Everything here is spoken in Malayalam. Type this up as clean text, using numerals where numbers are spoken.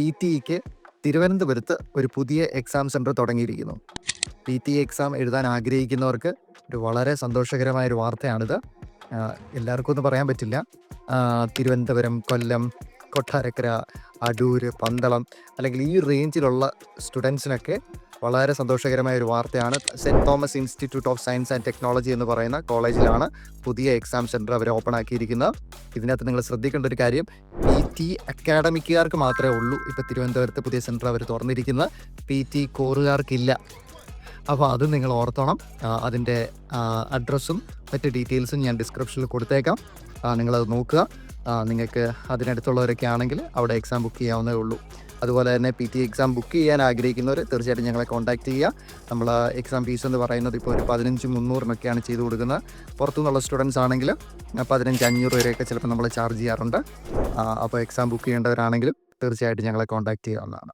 PTEക്ക് തിരുവനന്തപുരത്ത് ഒരു പുതിയ എക്സാം സെൻറ്റർ തുടങ്ങിയിരിക്കുന്നു. PTE എക്സാം എഴുതാൻ ആഗ്രഹിക്കുന്നവർക്ക് ഒരു വളരെ സന്തോഷകരമായൊരു വാർത്തയാണിത്. എല്ലാവർക്കും ഒന്നും പറയാൻ പറ്റില്ല. തിരുവനന്തപുരം, കൊല്ലം, കൊട്ടാരക്കര, അടൂർ, പന്തളം അല്ലെങ്കിൽ ഈ റേഞ്ചിലുള്ള സ്റ്റുഡൻസിനൊക്കെ വളരെ സന്തോഷകരമായ ഒരു വാർത്തയാണ്. Saint Thomas Institute of Science and Technology എന്ന് പറയുന്ന കോളേജിലാണ് പുതിയ എക്സാം സെൻറ്റർ അവർ ഓപ്പൺ ആക്കിയിരിക്കുന്നത്. ഇതിനകത്ത് നിങ്ങൾ ശ്രദ്ധിക്കേണ്ട ഒരു കാര്യം, PT അക്കാഡമിക്കുകാർക്ക് മാത്രമേ ഉള്ളൂ ഇപ്പോൾ തിരുവനന്തപുരത്ത് പുതിയ സെൻറ്റർ അവർ തുറന്നിരിക്കുന്നത്. PT കോറുകാർക്കില്ല. അപ്പോൾ അത് നിങ്ങൾ ഓർത്തോണം. അതിൻ്റെ അഡ്രസ്സും മറ്റ് ഡീറ്റെയിൽസും ഞാൻ ഡിസ്ക്രിപ്ഷനിൽ കൊടുത്തേക്കാം. നിങ്ങളത് നോക്കുക. നിങ്ങൾക്ക് അതിനടുത്തുള്ളവരൊക്കെ ആണെങ്കിൽ അവിടെ എക്സാം ബുക്ക് ചെയ്യാവുന്നതേ ഉള്ളൂ. അതുപോലെ തന്നെ PT എക്സാം ബുക്ക് ചെയ്യാൻ ആഗ്രഹിക്കുന്നവർ തീർച്ചയായിട്ടും ഞങ്ങളെ കോൺടാക്റ്റ് ചെയ്യുക. നമ്മൾ എക്സാം ഫീസ് എന്ന് പറയുന്നത് ഇപ്പോൾ ഒരു 15,300 ചെയ്തു കൊടുക്കുന്നത്. പുറത്തുനിന്നുള്ള സ്റ്റുഡൻസ് ആണെങ്കിൽ 15,500 വരെയൊക്കെ ചിലപ്പോൾ നമ്മൾ ചാർജ് ചെയ്യാറുണ്ട്. അപ്പോൾ എക്സാം ബുക്ക് ചെയ്യേണ്ടവരാണെങ്കിലും തീർച്ചയായിട്ടും ഞങ്ങളെ കോൺടാക്റ്റ് ചെയ്യാവുന്നതാണ്.